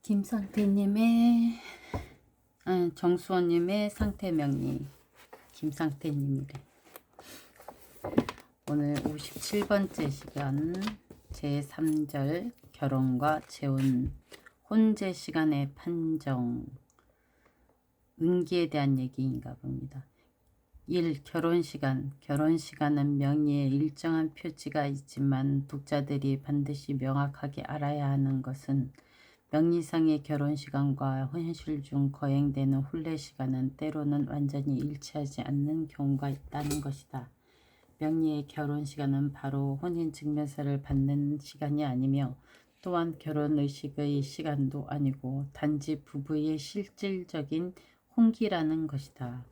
김상태님의 정수원님의 상태명리 김상태님이래. 오늘 57번째 시간 제3절 결혼과 재혼 혼재 시간의 판정 은기에 대한 얘기인가 봅니다. 1. 결혼시간. 결혼시간은 명의에 일정한 표지가 있지만 독자들이 반드시 명확하게 알아야 하는 것은 명의상의 결혼시간과 현실 중 거행되는 혼례시간은 때로는 완전히 일치하지 않는 경우가 있다는 것이다. 명의의 결혼시간은 바로 혼인증명서를 받는 시간이 아니며 또한 결혼의식의 시간도 아니고 단지 부부의 실질적인 혼기라는 것이다.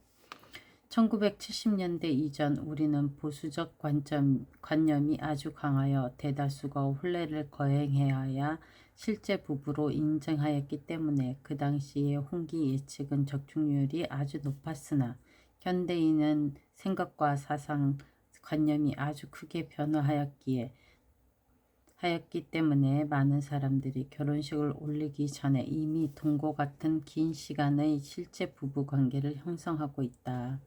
1970년대 이전 우리는 보수적 관념이 아주 강하여 대다수가 혼례를 거행해야 실제 부부로 인정하였기 때문에 그 당시의 혼기 예측은 적중률이 아주 높았으나 현대인은 생각과 사상, 관념이 아주 크게 변화하였기 때문에 많은 사람들이 결혼식을 올리기 전에 이미 동거 같은 긴 시간의 실제 부부 관계를 형성하고 있다.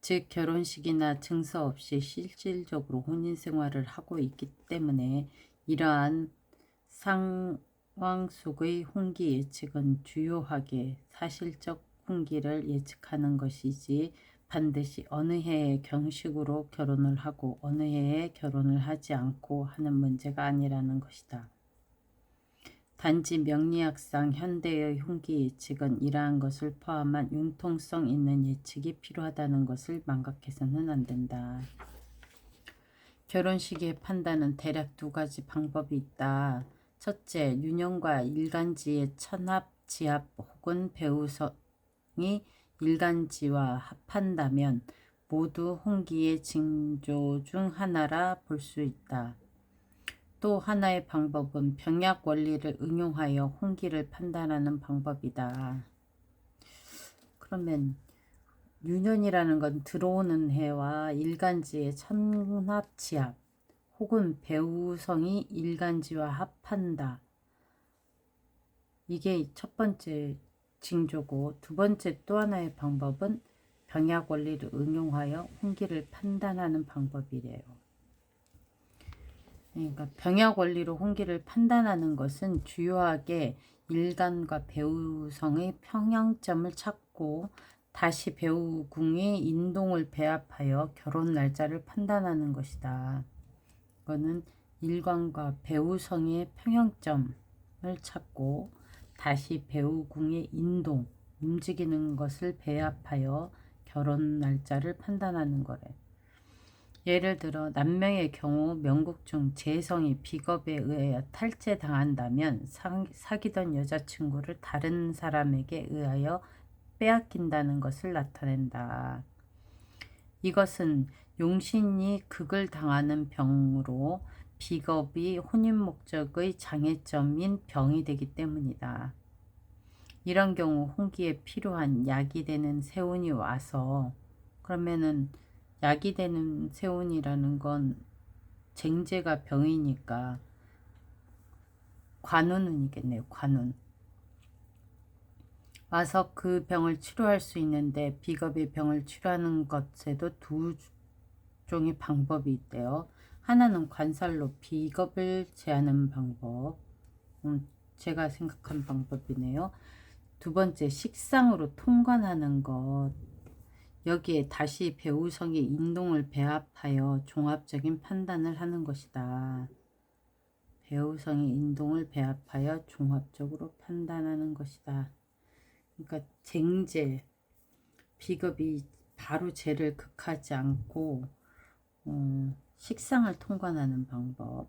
즉 결혼식이나 증서 없이 실질적으로 혼인생활을 하고 있기 때문에 이러한 상황 속의 혼기 예측은 주요하게 사실적 혼기를 예측하는 것이지 반드시 어느 해에 경식으로 결혼을 하고 어느 해에 결혼을 하지 않고 하는 문제가 아니라는 것이다. 단지 명리학상 현대의 혼기 예측은 이러한 것을 포함한 융통성 있는 예측이 필요하다는 것을 망각해서는 안 된다. 결혼식의 판단은 대략 두 가지 방법이 있다. 첫째, 유년과 일간지의 천합, 지합 혹은 배우성이 일간지와 합한다면 모두 혼기의 징조 중 하나라 볼 수 있다. 또 하나의 방법은 병약 원리를 응용하여 혼기를 판단하는 방법이다. 그러면 유년이라는 건 들어오는 해와 일간지의 천합지합 혹은 배우성이 일간지와 합한다. 이게 첫 번째 징조고 두 번째 또 하나의 방법은 병약 원리를 응용하여 혼기를 판단하는 방법이래요. 그러니까 병약 원리로 혼기를 판단하는 것은 주요하게 일간과 배우성의 평형점을 찾고 다시 배우궁의 인동을 배합하여 결혼 날짜를 판단하는 것이다. 이거는 일간과 배우성의 평형점을 찾고 다시 배우궁의 인동, 움직이는 것을 배합하여 결혼 날짜를 판단하는 거래. 예를 들어 남명의 경우 명국 중 재성이 비겁에 의하여 탈죄당한다면 사귀던 여자친구를 다른 사람에게 의하여 빼앗긴다는 것을 나타낸다. 이것은 용신이 극을 당하는 병으로 비겁이 혼인 목적의 장애점인 병이 되기 때문이다. 이런 경우 혼기에 필요한 약이 되는 세운이 와서 그러면은 약이 되는 세운이라는 건 쟁제가 병이니까 관운이겠네요. 관운. 와서 그 병을 치료할 수 있는데 비겁의 병을 치료하는 것에도 두 종의 방법이 있대요. 하나는 관살로 비겁을 제하는 방법. 제가 생각한 방법이네요. 두 번째 식상으로 통관하는 것. 여기에 다시 배우성의 인동을 배합하여 종합적인 판단을 하는 것이다. 배우성의 인동을 배합하여 종합적으로 판단하는 것이다. 그러니까 쟁제, 비겁이 바로 죄를 극하지 않고 식상을 통관하는 방법,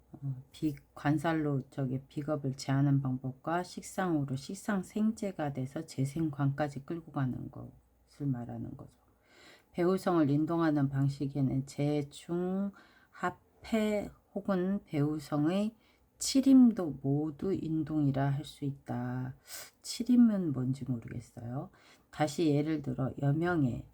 관살로 비겁을 제하는 방법과 식상으로 식상생제가 돼서 재생관까지 끌고 가는 것을 말하는 거죠. 배우성을 인동하는 방식에는 재중, 합해 혹은 배우성의 칠임도 모두 인동이라 할 수 있다. 칠임은 뭔지 모르겠어요. 다시 예를 들어 여명의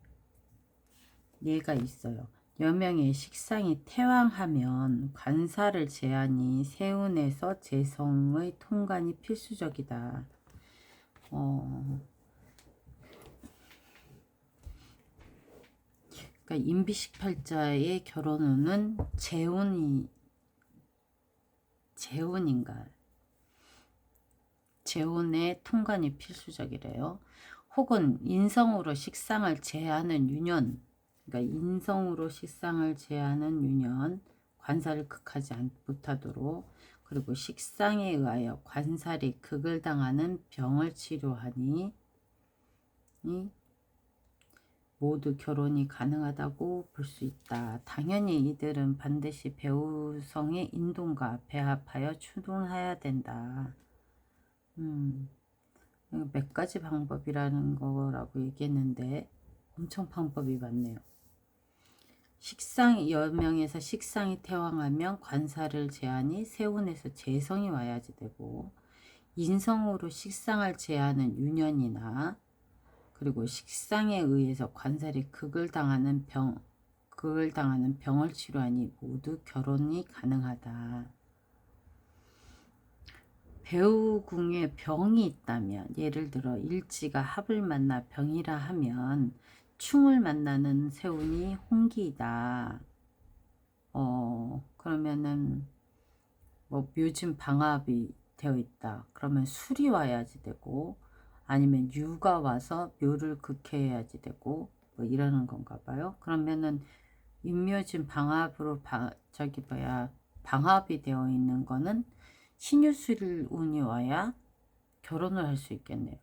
예가 있어요. 여명의 식상이 태왕하면 관사를 제하니 세운에서 재성의 통관이 필수적이다. 그러니까 임비식팔자의 결혼운은 재운인가? 재운의 통관이 필수적이래요. 혹은 인성으로 식상을 제하는 유년, 그러니까 인성으로 식상을 제하는 유년, 관살을 극하지 못하도록, 그리고 식상에 의하여 관살이 극을 당하는 병을 치료하니 모두 결혼이 가능하다고 볼 수 있다. 당연히 이들은 반드시 배우성의 인동과 배합하여 추론해야 된다. 몇 가지 방법이라는 거라고 얘기했는데 엄청 방법이 많네요. 여명에서 식상이 태왕하면 관사를 제하니 세운에서 재성이 와야지 되고, 인성으로 식상을 제하는 유년이나 그리고 식상에 의해서 관살이 극을 당하는 병을 치료하니 모두 결혼이 가능하다. 배우궁에 병이 있다면, 예를 들어 일지가 합을 만나 병이라 하면 충을 만나는 세운이 홍기이다. 그러면은 뭐 묘진 방합이 되어 있다. 그러면 술이 와야지 되고, 아니면 유가 와서 묘를 극해야지 되고, 뭐 이러는 건가 봐요. 그러면은 임묘진 방합으로 방합이 되어 있는 거는 신유술 운이 와야 결혼을 할 수 있겠네요.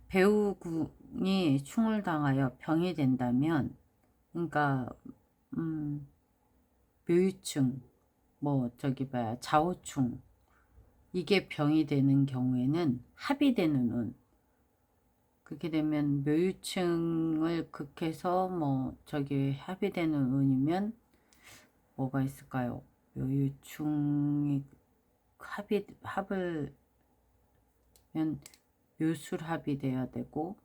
배우궁이 충을 당하여 병이 된다면, 그러니까 묘유충, 자오충, 이게 병이 되는 경우에는 합이 되는 운. 그렇게 되면 묘유충을 극해서 합이 되는 운이면 뭐가 있을까요? 묘유충이 합을 면 묘술합이 돼야 되고,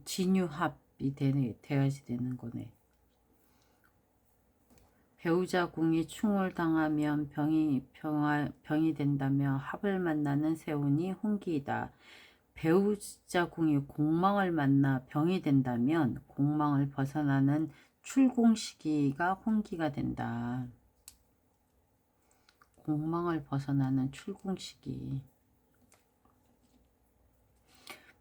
진유합이 돼야지 되는 거네. 배우자 궁이 충을 당하면 병이 된다며 합을 만나는 세운이 홍기이다. 배우자 궁이 공망을 만나 병이 된다면 공망을 벗어나는 출공 시기가 홍기가 된다. 공망을 벗어나는 출공 시기.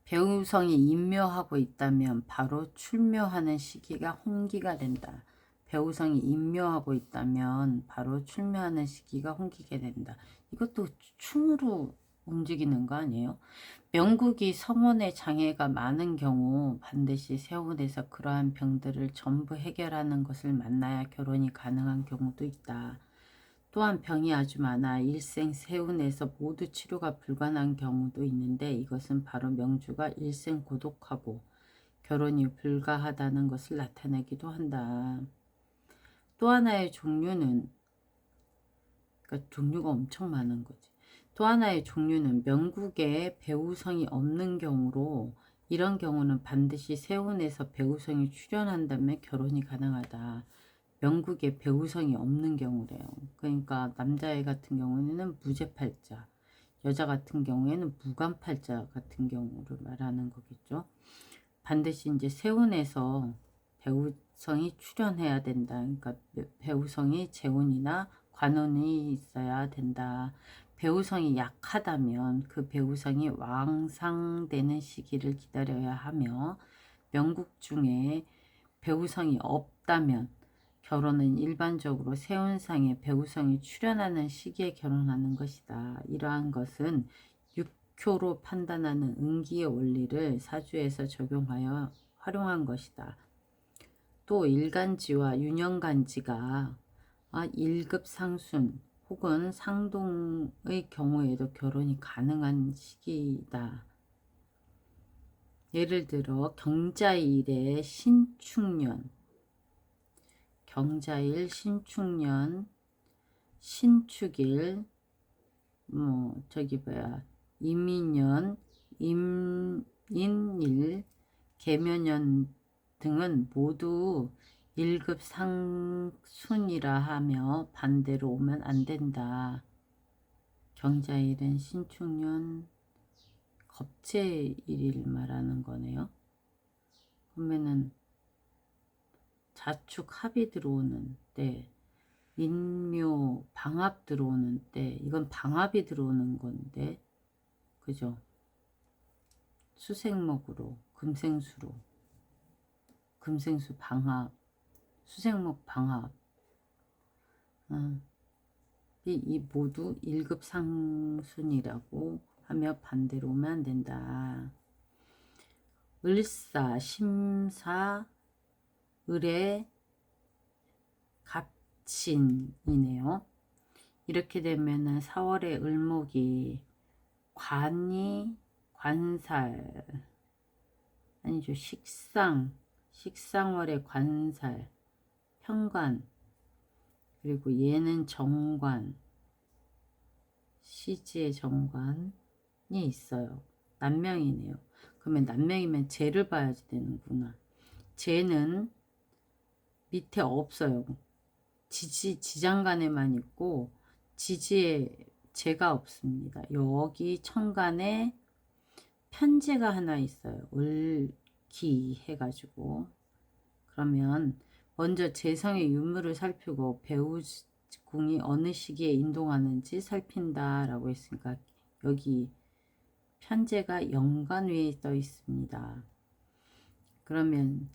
배우성이 임묘하고 있다면 바로 출묘하는 시기가 홍기가 된다. 배우성이 임묘하고 있다면 바로 출묘하는 시기가 홍기가 된다. 이것도 충으로 움직이는 거 아니에요? 명국이 성원에 장애가 많은 경우 반드시 세운에서 그러한 병들을 전부 해결하는 것을 만나야 결혼이 가능한 경우도 있다. 또한 병이 아주 많아 일생 세운에서 모두 치료가 불가능한 경우도 있는데, 이것은 바로 명주가 일생 고독하고 결혼이 불가하다는 것을 나타내기도 한다. 또 하나의 종류는, 그러니까 종류가 엄청 많은 거지. 또 하나의 종류는 명국에 배우성이 없는 경우로, 이런 경우는 반드시 세운에서 배우성이 출현한다면 결혼이 가능하다. 명국에 배우성이 없는 경우래요. 그러니까 남자애 같은 경우에는 무제팔자, 여자 같은 경우에는 무간팔자 같은 경우를 말하는 거겠죠. 반드시 이제 세운에서 배우성이 출현해야 된다. 그러니까 배우성이 재운이나 관운이 있어야 된다. 배우성이 약하다면 그 배우성이 왕상되는 시기를 기다려야 하며, 명국 중에 배우성이 없다면 결혼은 일반적으로 세운상에 배우성이 출현하는 시기에 결혼하는 것이다. 이러한 것은 육효로 판단하는 응기의 원리를 사주에서 적용하여 활용한 것이다. 또 일간지와 윤영간지가 1급 상순 혹은 상동의 경우에도 결혼이 가능한 시기이다. 예를 들어 경자일의 신축년, 경자일, 신축년, 신축일, 이민년, 일, 계묘년 등은 모두 1급 상순이라 하며 반대로 오면 안 된다. 경자일은 신축년 겁재일을 말하는 거네요. 그러면은 자축 합이 들어오는 때, 인묘 방합 들어오는 때, 이건 방합이 들어오는 건데, 그죠? 수생목으로, 금생수로, 금생수 방합, 수생목 방합, 이 모두 1급 상순이라고 하며 반대로 오면 안 된다. 을사, 심사, 을의 갑진이네요. 이렇게 되면은 4월에 을목이 관이 관살 아니죠. 식상월의 관살 편관 그리고 얘는 정관 시지의 정관이 있어요. 남명이네요. 그러면 남명이면 재를 봐야지 되는구나. 재는 밑에 없어요. 지장간에만 있고 지지에 재가 없습니다. 여기 천간에 편재가 하나 있어요. 을기 해가지고. 그러면 먼저 재성의 유무를 살피고 배우궁이 어느 시기에 인동하는지 살핀다 라고 했으니까 여기 편재가 연간 위에 떠 있습니다. 그러면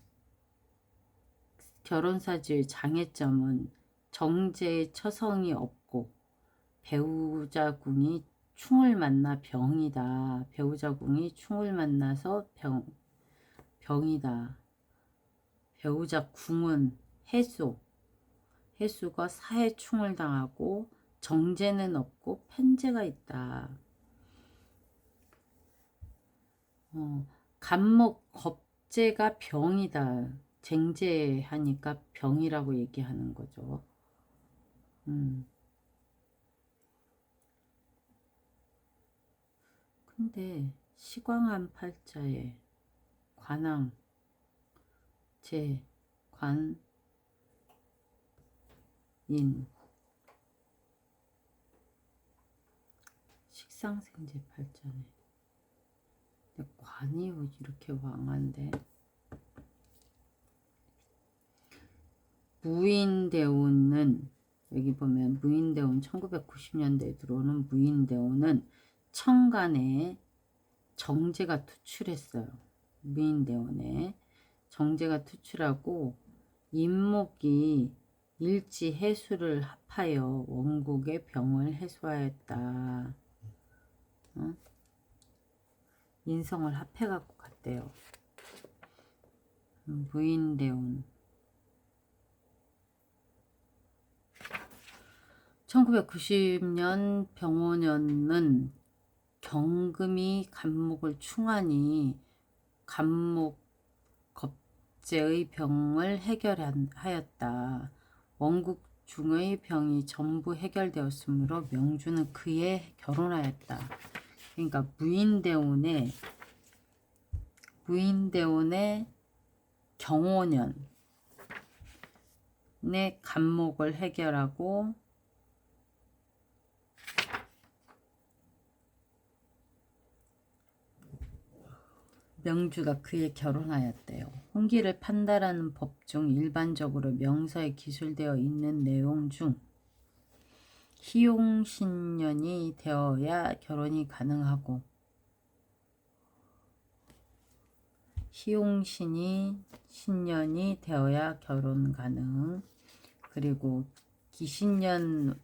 결혼사주의 장애점은 정제의 처성이 없고 배우자궁이 충을 만나 병이다. 배우자궁이 충을 만나서 병이다. 배우자궁은 해수가 사해충을 당하고 정제는 없고 편제가 있다. 간목 겁제가 병이다. 쟁제하니까 병이라고 얘기하는 거죠. 근데 시광한 팔자에 관왕, 재, 관, 인, 식상생재 팔자네. 근데 관이 이렇게 왕한데 무인대운은 여기 보면 무인대운 1990년대에 들어오는 무인대운은 천간에 정제가 투출했어요. 무인대운에 정제가 투출하고 인목이 일지 해수를 합하여 원국의 병을 해소하였다. 인성을 합해갖고 갔대요. 무인대운 1990년 병오년은 경금이 간목을 충하니 간목 겁제의 병을 해결하였다. 원국 중의 병이 전부 해결되었으므로 명주는 그에 결혼하였다. 그러니까 무인대운의 경오년의 간목을 해결하고 명주가 그에 결혼하였대요. 홍기를 판다라는 법 중 일반적으로 명사에 기술되어 있는 내용 중 희용신년이 되어야 결혼이 가능하고 신년이 되어야 결혼 가능. 그리고 기신의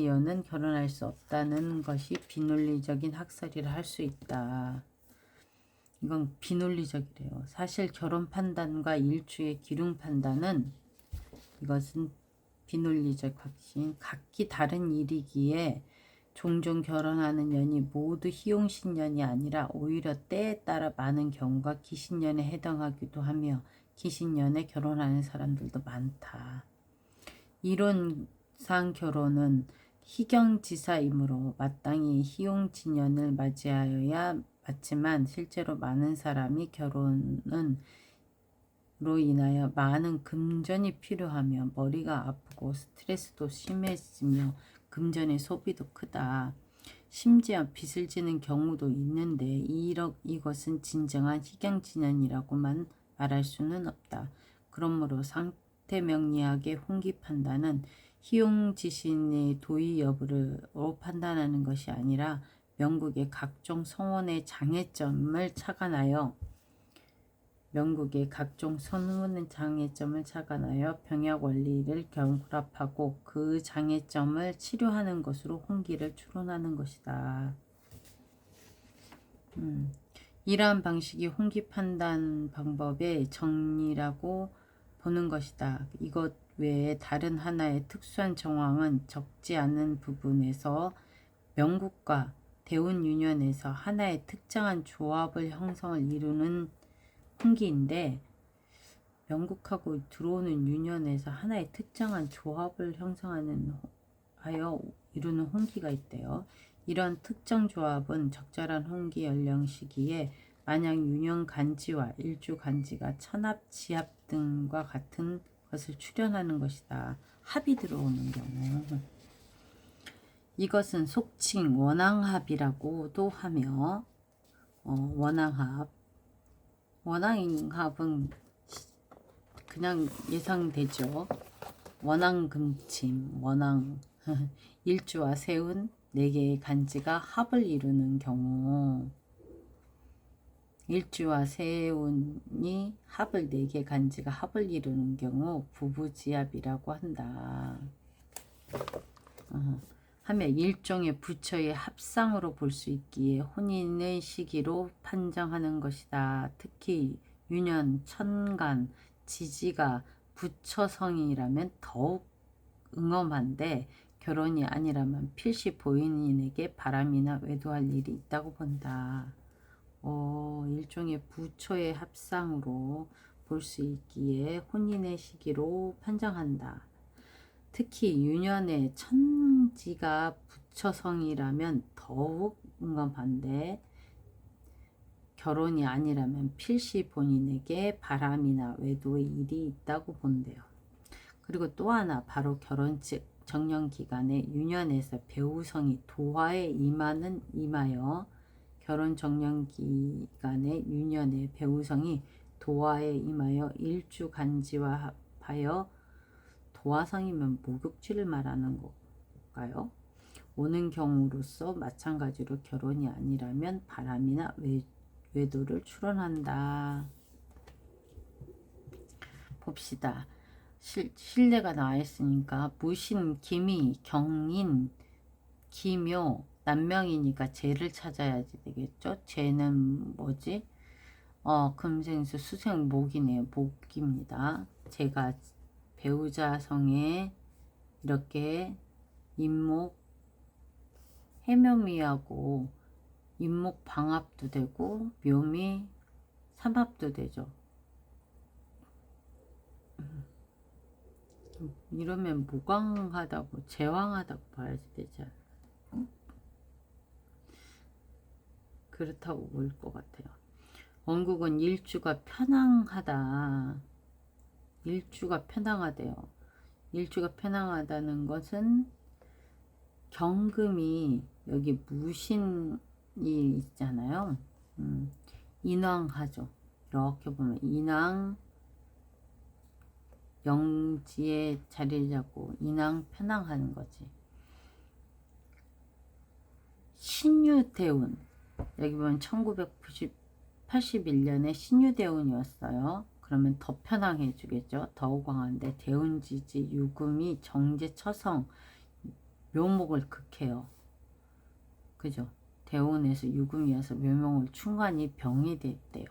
연은 결혼할 수 없다는 것이 비논리적인 학설이라 할 수 있다. 이건 비논리적이래요. 사실 결혼 판단과 일주의 기륭 판단은 이것은 비논리적 확신, 각기 다른 일이기에 종종 결혼하는 년이 모두 희용신년이 아니라 오히려 때에 따라 많은 경우가 기신년에 해당하기도 하며 기신년에 결혼하는 사람들도 많다. 이론상 결혼은 희경지사이므로 마땅히 희용진년을 맞이하여야 받지만 실제로 많은 사람이 결혼은 로 인하여 많은 금전이 필요하며 머리가 아프고 스트레스도 심해지며 금전의 소비도 크다. 심지어 빚을 지는 경우도 있는데 이것은 진정한 희경진연이라고만 말할 수는 없다. 그러므로 상태명리학의 홍기 판단은 희용지신의 도의 여부로 판단하는 것이 아니라 명국의 각종 성원의 장애점을 착안하여 병약 원리를 결합하고 그 장애점을 치료하는 것으로 홍기를 추론하는 것이다. 이러한 방식이 홍기 판단 방법의 정리라고 보는 것이다. 이것 외에 다른 하나의 특수한 정황은 적지 않은 부분에서 명국과 대운유년에서 하나의 특정한 조합을 형성을 이루는 홍기인데, 명국하고 들어오는 유년에서 하나의 특정한 조합을 형성하는 하여 이루는 홍기가 있대요. 이런 특정 조합은 적절한 홍기 연령 시기에 만약 유년 간지와 일주 간지가 천합, 지합 등과 같은 것을 출현하는 것이다. 합이 들어오는 경우. 이것은 속칭 원앙합이라고도 하며 원앙합은 그냥 예상되죠. 원앙금침, 일주와 세운 4개의 간지가 합을 이루는 경우, 일주와 세운이 4개 간지가 합을 이루는 경우 부부지합이라고 한다. 하며 일종의 부처의 합상으로 볼 수 있기에 혼인의 시기로 판정하는 것이다. 특히 유년, 천간, 지지가 부처성이라면 더욱 응엄한데 결혼이 아니라면 필시 본인에게 바람이나 외도할 일이 있다고 본다. 일종의 부처의 합상으로 볼 수 있기에 혼인의 시기로 판정한다. 특히 유년의 천지가 부처성이라면 더욱 응엄한데 결혼이 아니라면 필시 본인에게 바람이나 외도의 일이 있다고 본대요. 그리고 또 하나 바로 결혼 즉 정년기간에 유년에서 배우성이 도화에 임하여 결혼 정년기간에 유년의 배우성이 도화에 임하여 일주 간지와 합하여 도화성이면 목욕지를 말하는 걸까요? 오는 경우로서 마찬가지로 결혼이 아니라면 바람이나 외도를 추론한다. 봅시다. 신뢰가 나와 있으니까 무신, 기미, 경인, 기묘, 남명이니까 재를 찾아야지 되겠죠? 재는 뭐지? 금생수, 수생, 목이네요. 목입니다. 제가 배우자 성에 이렇게 임목, 해묘미하고 임목 방합도 되고 묘미 삼합도 되죠. 이러면 무광하다고 제왕하다고 봐야지 되지 않나? 그렇다고 보일 것 같아요. 원국은 일주가 편황하다. 일주가 편황하대요. 일주가 편황하다는 것은 경금이 여기 무신이 있잖아요. 인왕하죠. 이렇게 보면 인왕 영지에 자리를 잡고 인왕 편황하는 거지. 신유대운 여기 보면 1981년에 신유대운이었어요. 그러면 더 편황해 주겠죠. 더욱 강한데 대운지지 유금이 정제처성 묘목을 극해요. 그죠? 대운에서 유금이어서 묘목을 충관이 병이 됐대요.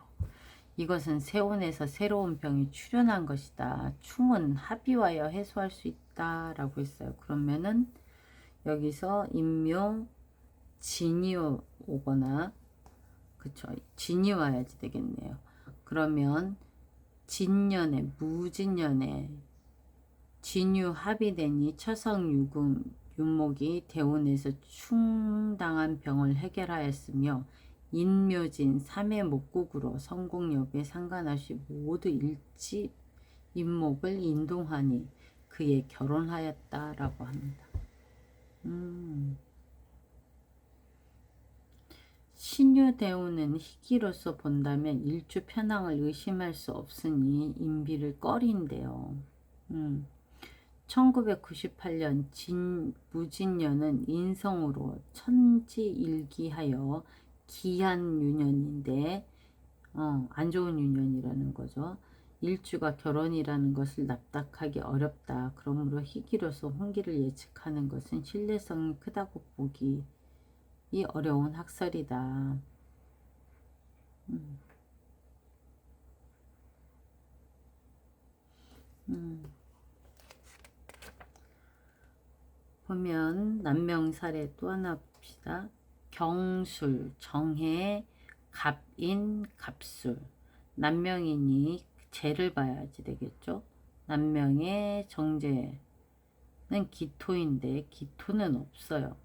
이것은 세운에서 새로운 병이 출현한 것이다. 충은 합의하여 해소할 수 있다라고 했어요. 그러면은 여기서 인묘 진이 오거나 그쵸? 진이 와야지 되겠네요. 그러면 진년에 무진년에 진유 합의되니 처성유금 윤목이 대운에서 충당한 병을 해결하였으며 인묘진 3의 목국으로 성공 여부에 상관없이 모두 일지 인목을 인동하니 그에 결혼하였다라고 합니다. 신유대운은 희기로서 본다면 일주 편황을 의심할 수 없으니 인비를 꺼린대요. 1998년 무진년은 인성으로 천지일기하여 기한 유년인데 안 좋은 유년이라는 거죠. 일주가 결혼이라는 것을 납득하기 어렵다. 그러므로 희기로서 혼기를 예측하는 것은 신뢰성이 크다고 보기 어려운 학설이다. 보면 남명사례 또 하나 봅시다. 경술, 정해, 갑인, 갑술. 남명이니 재를 봐야지 되겠죠. 남명의 정제는 기토인데 기토는 없어요.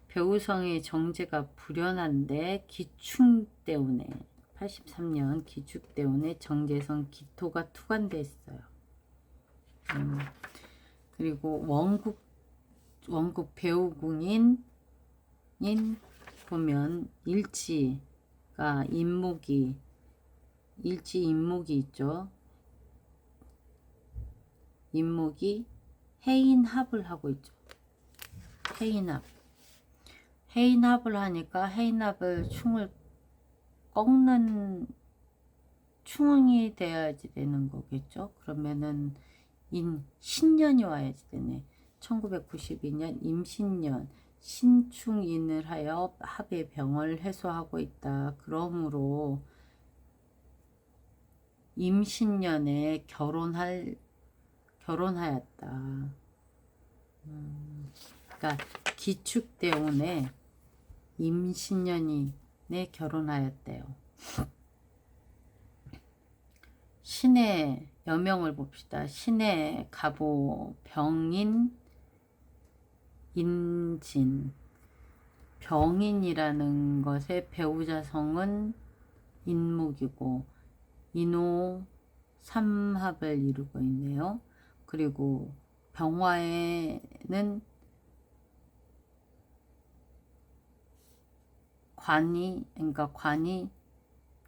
배우성의 정제가 불연한데 기충 때문에 83년 기축 때문에 정제성 기토가 투관돼 있어요. 그리고 원국 배우궁인 보면 일지가 인목이 있죠. 인목이 해인합을 하고 있죠. 해인합을 하니까 해인합을 충을 꺾는 충이 돼야지 되는 거겠죠. 그러면은 신년이 와야지 되네. 1992년 임신년 신충인을 하여 합의 병을 해소하고 있다. 그러므로 임신년에 결혼하였다. 그러니까 기축 때문에 임신년에 결혼하였대요. 신의 여명을 봅시다. 신의 가보 병인 인진. 병인이라는 것의 배우자성은 인목이고 인호 삼합을 이루고 있네요. 그리고 병화에는 관이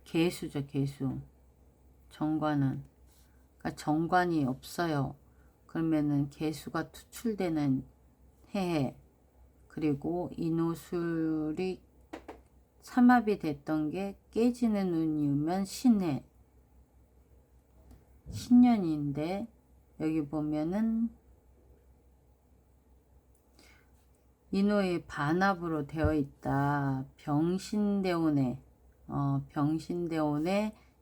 개수죠. 개수. 정관은 그러니까 정관이 없어요. 그러면은 개수가 투출되는 해에 그리고 인호술이 삼합이 됐던 게 깨지는 운이면 신년인데 여기 보면은 인호의 반합으로 되어 있다. 병신대운에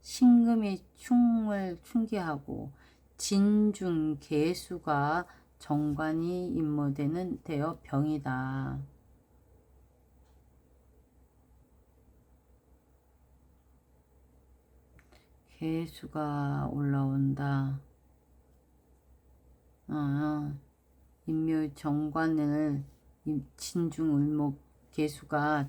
신금이 충을 충기하고 진중 개수가 정관이 임모되는 되어 병이다. 개수가 올라온다. 임묘 정관을 진중 을목 개수가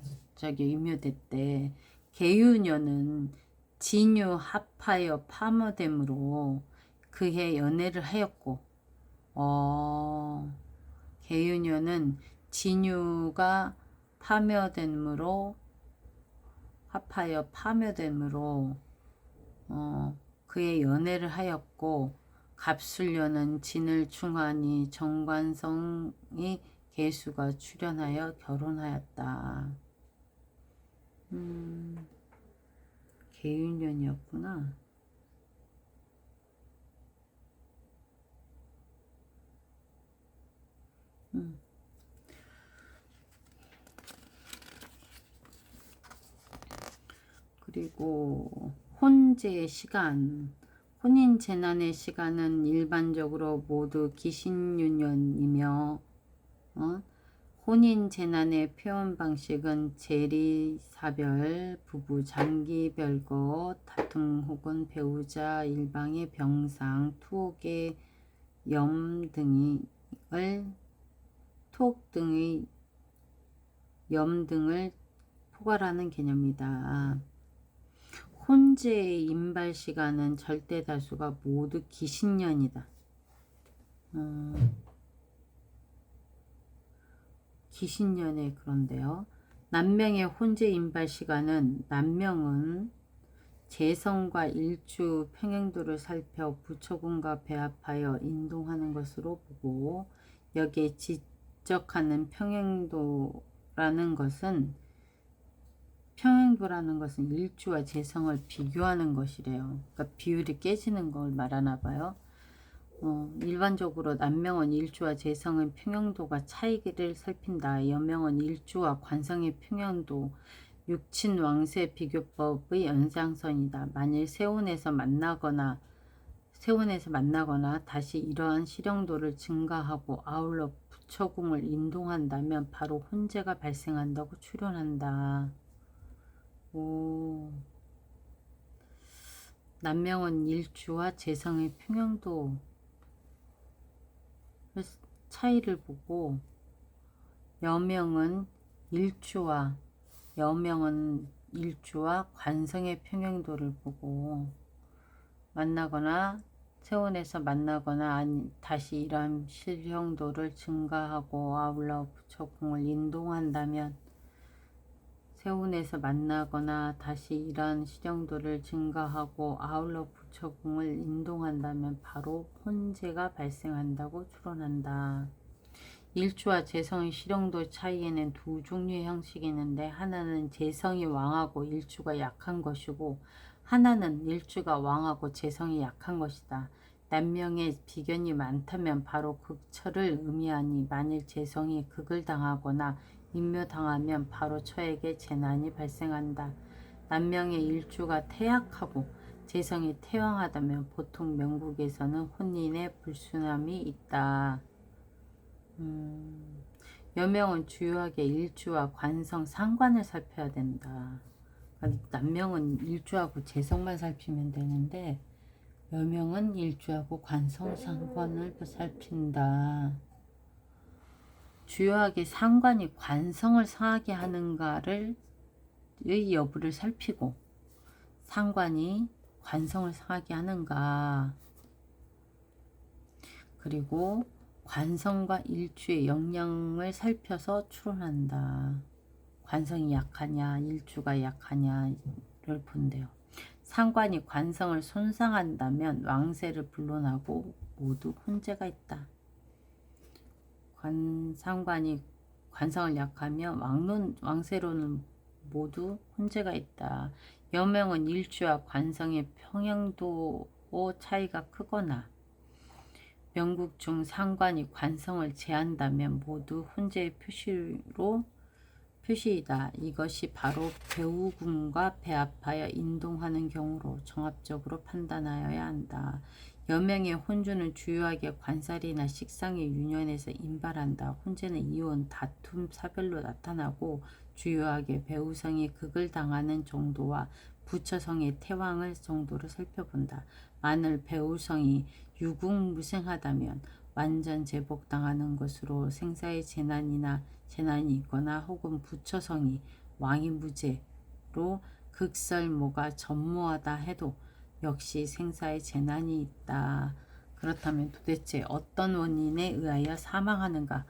임묘됐대. 개유년은 진유 합하여 파묘됨으로 그해 연애를 하였고 개유년은 진유가 파묘됨으로 합하여 파묘됨으로 그의 연애를 하였고 갑술년은 진을 충하니 정관성이 개수가 출현하여 결혼하였다. 개유년이었구나. 그리고 혼재의 시간, 혼인재난의 시간은 일반적으로 모두 기신유년이며 혼인재난의 표현 방식은 재리사별, 부부 장기별거, 다툼 혹은 배우자 일방의 병상, 투옥의 톡 등의 염 등을 포괄하는 개념이다. 혼재의 임발 시간은 절대 다수가 모두 기신년이다. 기신년에 그런데요. 남명의 혼재 임발 시간은 남명은 재성과 일주 평행도를 살펴 부처군과 배합하여 인동하는 것으로 보고 여기에 지적하는 평행도라는 것은 일주와 재성을 비교하는 것이래요. 그러니까 비율이 깨지는 걸 말하나 봐요. 일반적으로 남명은 일주와 재성의 평형도가 차이를 살핀다. 여명은 일주와 관성의 평형도, 육친왕세 비교법의 연장선이다. 만일 세운에서 만나거나 다시 이러한 실형도를 증가하고 아울러 부처궁을 인동한다면 바로 혼재가 발생한다고 추론한다. 오. 남명은 일주와 재성의 평형도 차이를 보고 여명은 일주와 관성의 평형도를 보고 만나거나 세운에서 만나거나 다시 이러한 실형도를 증가하고 아울러 부처궁을 인동한다면 세운에서 만나거나 다시 이러한 실형도를 증가하고 아울러 부처궁을 인동한다면 바로 혼재가 발생한다고 추론한다. 일주와 재성의 실형도 차이에는 두 종류의 형식이 있는데 하나는 재성이 왕하고 일주가 약한 것이고 하나는 일주가 왕하고 재성이 약한 것이다. 남명의 비견이 많다면 바로 극처를 의미하니 만일 재성이 극을 당하거나 인묘당하면 바로 처에게 재난이 발생한다. 남명의 일주가 태약하고 재성이 태왕하다면 보통 명국에서는 혼인의 불순함이 있다. 여명은 주요하게 일주와 관성 상관을 살펴야 된다. 그러니까 남명은 일주하고 재성만 살피면 되는데 여명은 일주하고 관성 상관을 살핀다. 주요하게 상관이 관성을 상하게 하는가를 의 여부를 살피고 상관이 관성을 상하게 하는가 그리고 관성과 일주의 영향을 살펴서 추론한다. 관성이 약하냐 일주가 약하냐를 본대요. 상관이 관성을 손상한다면 왕세를 불론하고 모두 혼재가 있다. 상관이 관성을 약하면 왕세로는 모두 혼재가 있다. 여명은 일주와 관성의 평형도 차이가 크거나 명국 중 상관이 관성을 제한다면 모두 혼재의 표시이다. 이것이 바로 배우궁과 배합하여 인동하는 경우로 종합적으로 판단하여야 한다. 여명의 혼주는 주요하게 관살이나 식상의 유년에서 임발한다. 혼재는 이혼, 다툼, 사별로 나타나고 주요하게 배우성이 극을 당하는 정도와 부처성의 태왕을 정도를 살펴본다. 만일 배우성이 유궁무생하다면 완전 제복당하는 것으로 생사의 재난이 있거나 혹은 부처성이 왕이무제로 극설모가 전무하다 해도 역시 생사의 재난이 있다. 그렇다면 도대체 어떤 원인에 의하여 사망하는가?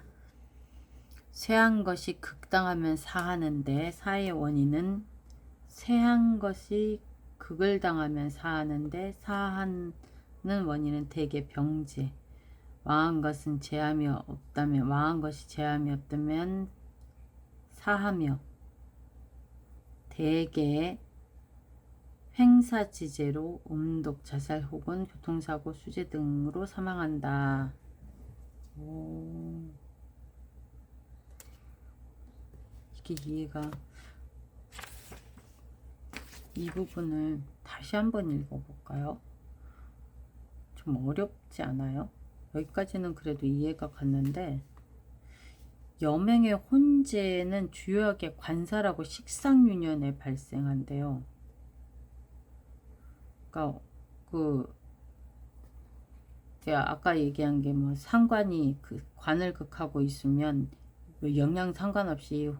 쇠한 것이 극당하면 사하는데 사의 원인은 쇠한 것이 극을 당하면 사하는데 사하는 원인은 대개 병제. 왕한 것이 제함이 없다면 사하며 대개 횡사지제로 음독, 자살 혹은 교통사고, 수재 등으로 사망한다. 이게 이해가 이 부분을 다시 한번 읽어볼까요? 좀 어렵지 않아요? 여기까지는 그래도 이해가 갔는데 여명의 혼재는 주요하게 관살하고 식상유년에 발생한대요. 그러니까 제가 아까 얘기한 게 뭐 상관이 관을 극하고 있으면 영양 상관없이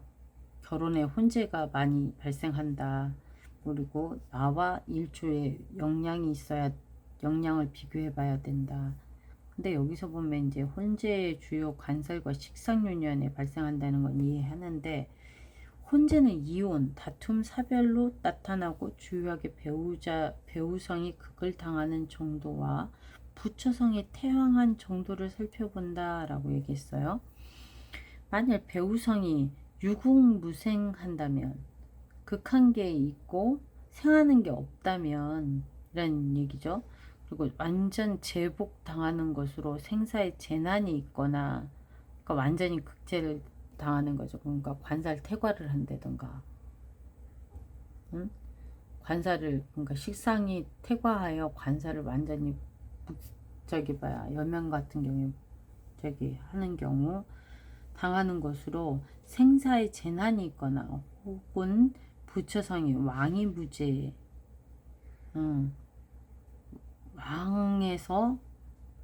결혼에 혼재가 많이 발생한다. 그리고 나와 일주에 영향을 비교해 봐야 된다. 근데 여기서 보면 이제 혼재의 주요 관설과 식상유년에 발생한다는 건 이해하는데, 혼재는 이혼, 다툼, 사별로 나타나고 주요하게 배우성이 극을 당하는 정도와 부처성이 태왕한 정도를 살펴본다 라고 얘기했어요. 만일 배우성이 유궁무생한다면, 극한 게 있고 생하는 게 없다면 이런 얘기죠. 그리고 완전 제복 당하는 것으로 생사의 재난이 있거나, 그러니까 완전히 극제를 당하는 거죠. 그러니까 관살 퇴과를 한다든가, 응? 관살을, 그러니까 식상이 퇴과하여 관살을 완전히 저기 봐야 여명 같은 경우에 저기 하는 경우 당하는 것으로 생사의 재난이 있거나, 혹은 부처성이 왕이 무죄, 왕에서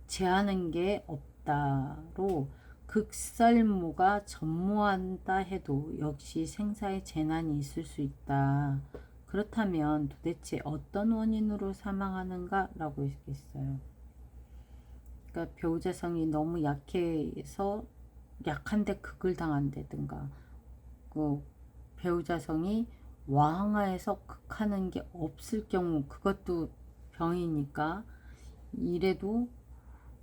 제하는 게 없다로 극설모가 전무한다 해도 역시 생사의 재난이 있을 수 있다. 그렇다면 도대체 어떤 원인으로 사망하는가 라고 했겠어요. 그러니까 배우자성이 너무 약해서 약한데 극을 당한다든가, 그 배우자성이 왕하에서 극하는 게 없을 경우, 그것도 병이니까 이래도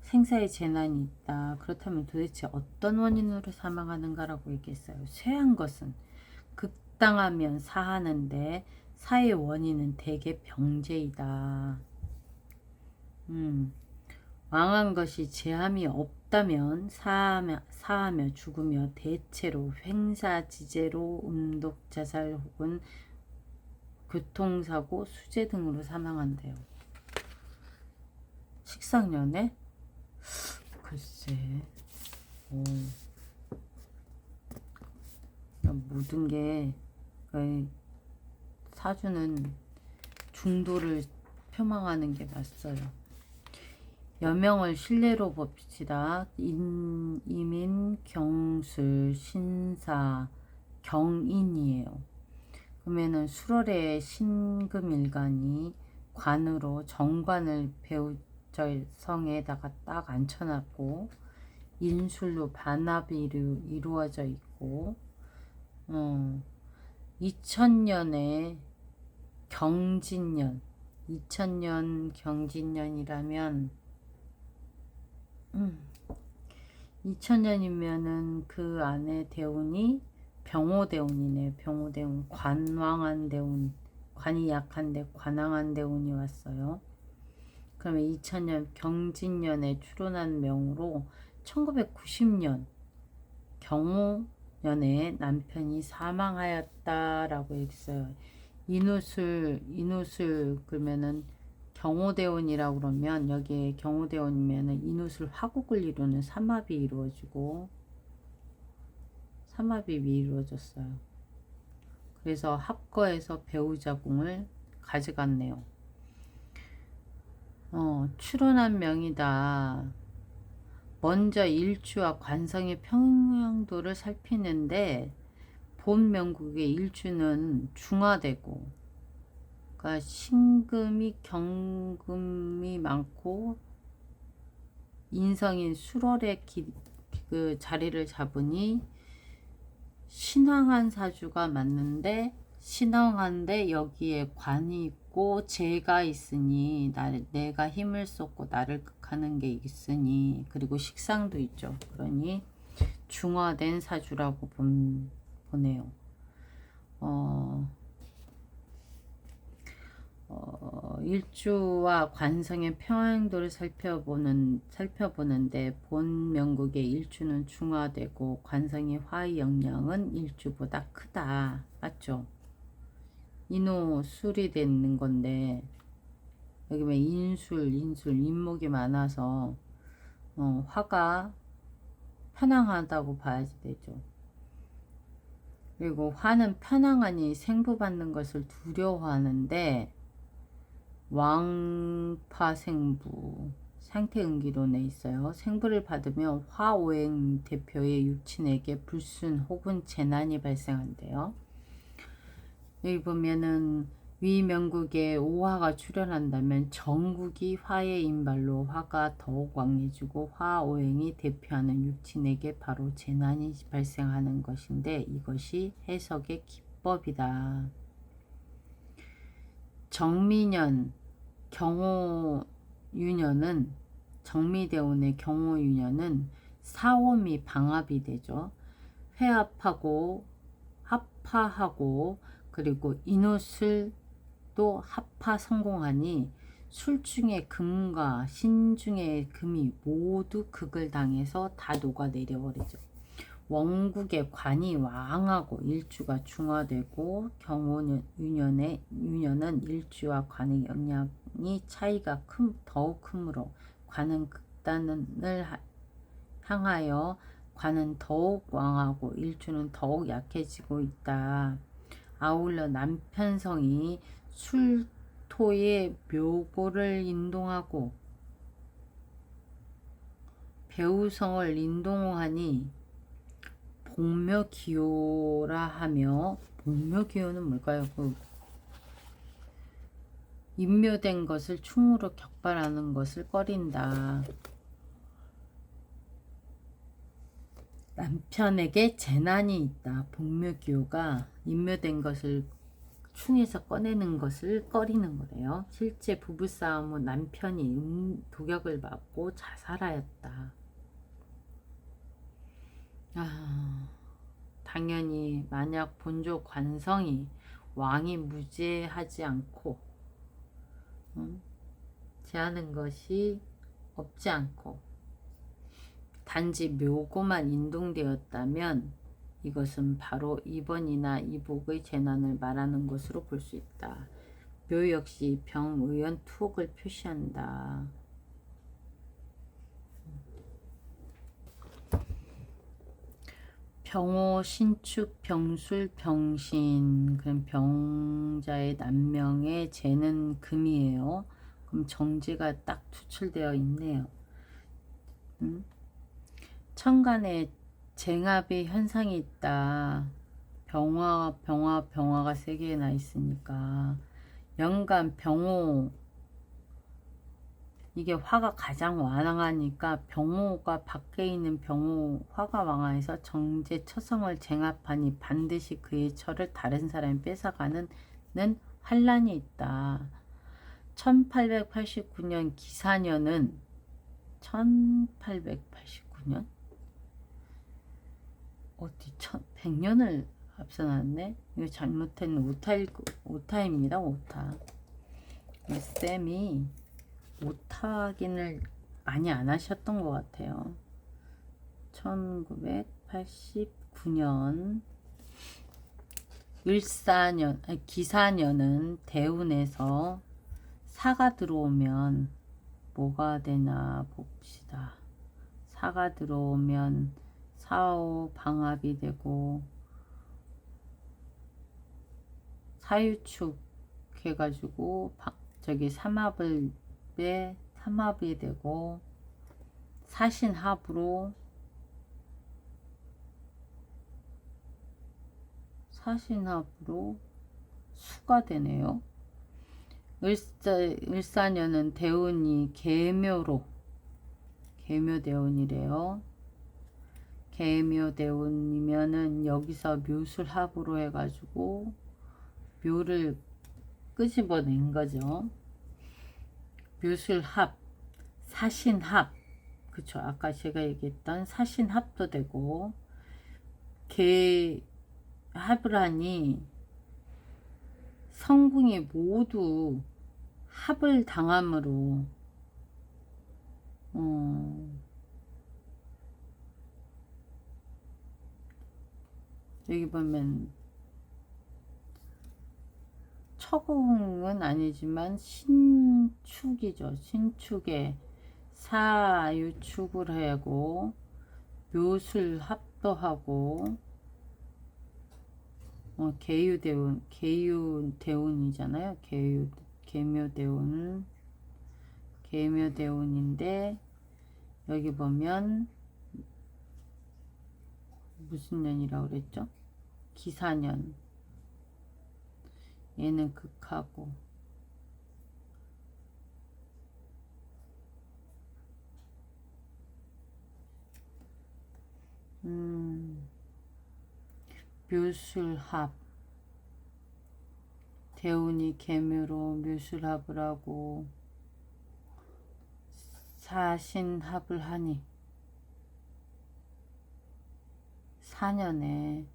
생사의 재난이 있다. 그렇다면 도대체 어떤 원인으로 사망하는가라고 얘기했어요. 쇠한 것은 극당하면 사하는데 사의 원인은 대개 병제이다. 왕한 것이 제함이 없다면 사하며 죽으며 대체로 횡사지제로 음독자살 혹은 교통사고, 수재 등으로 사망한대요. 식상년에? 글쎄, 모든 게 사주는 중도를 표망하는 게 맞어요. 여명을 신뢰로 봅시다. 이민, 경술, 신사, 경인이에요. 그러면은 수월의 신금일간이 관으로 정관을 배우자성에다가 딱 앉혀놨고, 인술로 반합이 이루어져 있고, 2000년에 경진년, 2000년 경진년이라면 2000년이면은 그 안에 대운이 병호대운이네. 병호대운, 관왕한 대운, 관이 약한데 관왕한 대운이 왔어요. 그러면 2000년 경진년에 출혼한 명으로 1990년 경호년에 남편이 사망하였다라고 했어요. 인우술 그러면은 경호대운이라고 그러면, 여기에 경호대운이면은 인우술 화국을 이루는 삼합이 이루어지고, 삼합이 이루어졌어요. 그래서 합거에서 배우자궁을 가져갔네요. 출혼한 명이다. 먼저 일주와 관성의 평형도를 살피는데, 본 명국의 일주는 중화되고, 그러니까 신금이 경금이 많고 인성인 수월의 그 자리를 잡으니 신왕한 사주가 맞는데, 신왕한데 여기에 관이 있고 재가 있으니 내가 힘을 쏟고 나를 극하는 게 있으니, 그리고 식상도 있죠. 그러니 중화된 사주라고 보네요. 일주와 관성의 평행도를 살펴보는데, 본 명국의 일주는 중화되고 관성의 화의 영향은 일주보다 크다. 맞죠? 인호술이 되는 건데, 여기 왜 인술, 인목이 많아서 화가 편향하다고 봐야지 되죠. 그리고 화는 편향하니 생부받는 것을 두려워하는데, 왕파생부, 상태응기론에 있어요. 생부를 받으면 화오행 대표의 육친에게 불순 혹은 재난이 발생한대요. 여기 보면은 위명국에 오화가 출현한다면 정국이 화의 인발로 화가 더욱 왕해지고 화오행이 대표하는 육친에게 바로 재난이 발생하는 것인데 이것이 해석의 기법이다. 정미년 경호유년은 정미대운의 경호유년은 사오미 방합이 되죠. 회합하고 합파하고 그리고 인옷을 또 합파 성공하니 술중의 금과 신중의 금이 모두 극을 당해서 다 녹아내려 버리죠. 원국의 관이 왕하고 일주가 중화되고 경호유년은 일주와 관의 영향이 차이가 더욱 크므로 관은 극단을 향하여 관은 더욱 왕하고 일주는 더욱 약해지고 있다. 아울러 남편성이 술토의 묘고를 인동하고 배우성을 인동하니 복묘기호라 하며 복묘기호는 뭘까요? 인묘된 것을 충으로 격발하는 것을 꺼린다. 남편에게 재난이 있다. 복묘기호가 인묘된 것을 충에서 꺼내는 것을 꺼리는 거래요. 실제 부부싸움은 남편이 독약을 맞고 자살하였다. 당연히 만약 본조 관성이 왕이 무죄하지 않고 제하는 것이 없지 않고 단지 묘고만 인동되었다면 이것은 바로 이번이나 이복의 재난을 말하는 것으로 볼 수 있다. 묘 역시 병의연 투옥을 표시한다. 병호, 신축, 병술, 병신. 그럼 병자의 남명의 재는 금이에요. 그럼 정제가 딱 추출되어 있네요. 천간에 쟁합의 현상이 있다. 병화가 3개나 있으니까 연간 병호 이게 화가 가장 완강하니까 병호가 밖에 있는 병호 화가 왕화해서 정제 처성을 쟁합하니 반드시 그의 처를 다른 사람이 뺏어가는 환란이 있다. 1889년 기사년은 1889년? 어디 100년을 앞서놨네? 이거 잘못했네. 오타입니다. 오타. 쌤이 오타 확인을 많이 안 하셨던 것 같아요. 1989년 기사년은 대운에서 사가 들어오면 뭐가 되나 봅시다. 사가 들어오면 사오 방합이 되고 사유축 해가지고 삼합이 되고 사신합으로 수가 되네요. 을사년은 대운이 계묘대운이래요. 계묘대운이면은 여기서 묘술합으로 해가지고 묘를 끄집어낸 거죠. 묘술합, 사신합, 그쵸? 아까 제가 얘기했던 사신합도 되고 합을 하니 성궁이 모두 합을 당함으로 여기 보면 처궁은 아니지만 신축이죠. 신축에 사유축을 하고 묘술합도 하고 계유대운이잖아요. 계묘대운 계묘대운인데 여기 보면 무슨 년이라고 그랬죠? 기사년. 얘는 극하고 묘술합. 대운이 계묘로 묘술합을 하고 사신합을 하니 4년에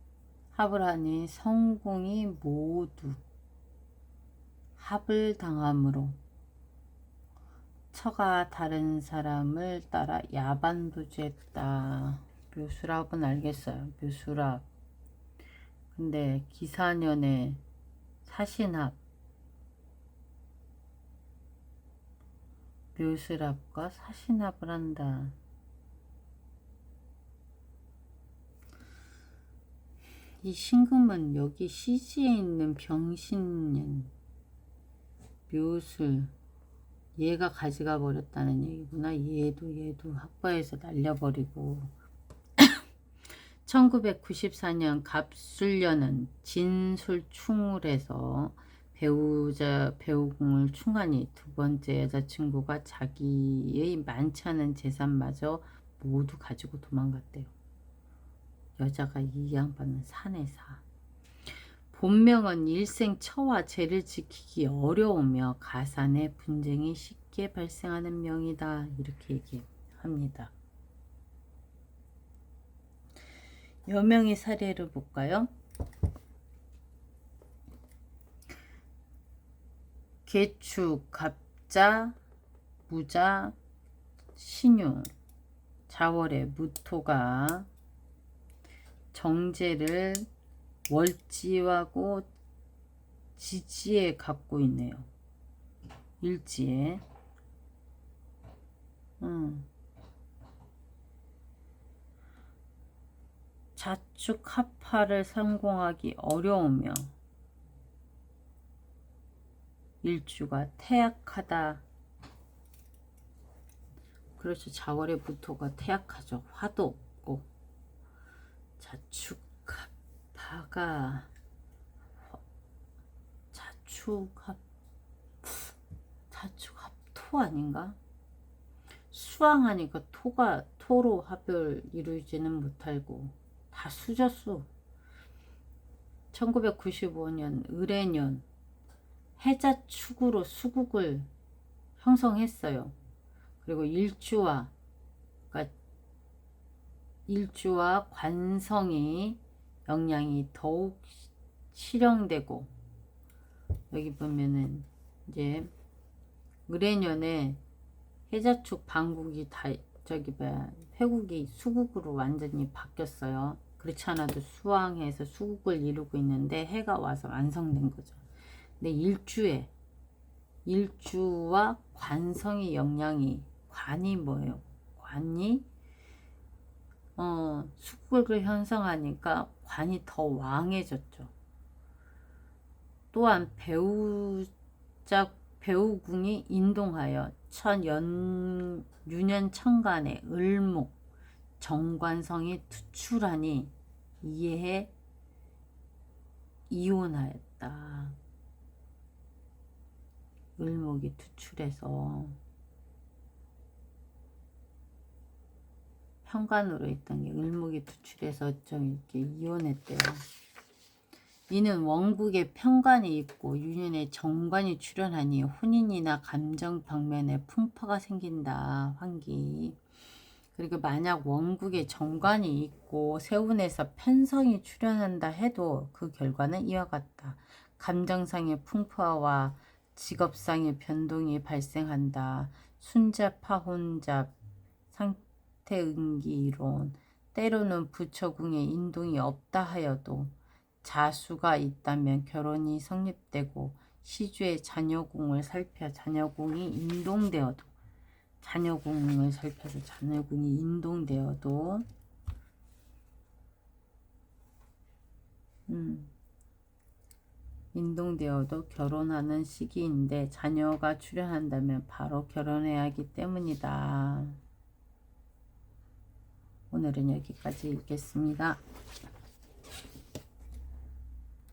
합을 하니 성공이 모두 합을 당함으로 처가 다른 사람을 따라 야반도주했다. 묘술합은 알겠어요. 묘술합. 근데 기사년에 사신합, 묘술합과 사신합을 한다. 이 신금은 여기 시지에 있는 병신년, 묘술, 얘가 가져가 버렸다는 얘기구나. 얘도 학과에서 날려버리고 1994년 갑술년은 진술충을해서 배우궁을 충하니 두 번째 여자친구가 자기의 많지 않은 재산마저 모두 가지고 도망갔대요. 여자가 이 양반은 산에 사. 본명은 일생 처와 죄를 지키기 어려우며 가산의 분쟁이 쉽게 발생하는 명이다. 이렇게 얘기합니다. 여명의 사례를 볼까요? 계축, 갑자, 무자, 신유, 자월에 무토가 정제를 월지하고 지지에 갖고 있네요. 일지에. 자축 합파를 성공하기 어려우며 일주가 태약하다. 그렇죠. 자월의 무토가 태약하죠. 화도 없고. 자축 합파가 자축합토 아닌가? 수왕하니까 토로 합을 이루지는 못하고 다 수저수. 1995년 을해년 해자축으로 수국을 형성했어요. 그리고 그러니까 일주와 관성이 영향이 더욱 실형되고, 여기 보면은 이제 을해년에 해자축 방국이 회국이 수국으로 완전히 바뀌었어요. 그렇지 않아도 수왕해서 수국을 이루고 있는데 해가 와서 완성된 거죠. 근데 일주와 관성의 영향이, 관이 뭐예요? 관이 수국을 형성하니까 관이 더 왕해졌죠. 또한 배우궁이 인동하여 유년천간에 을목 정관성이 투출하니 이해해 이혼하였다. 을목이 투출해서 현관으로 있던 게 을목이 투출해서 좀 이렇게 이혼했대요. 이는 원국에 편관이 있고 유년에 정관이 출현하니 혼인이나 감정 방면에 풍파가 생긴다. 환기. 그리고 만약 원국에 정관이 있고 세운에서 편성이 출현한다 해도 그 결과는 이와 같다. 감정상의 풍파와 직업상의 변동이 발생한다. 순잡파혼잡, 상태응기이론. 때로는 부처궁에 인동이 없다 하여도 자수가 있다면 결혼이 성립되고 시주의 자녀궁을 살펴 자녀궁이 인동되어도 자녀궁을 살펴서 자녀궁이 인동되어도 인동되어도 결혼하는 시기인데 자녀가 출현한다면 바로 결혼해야 하기 때문이다. 오늘은 여기까지 읽겠습니다.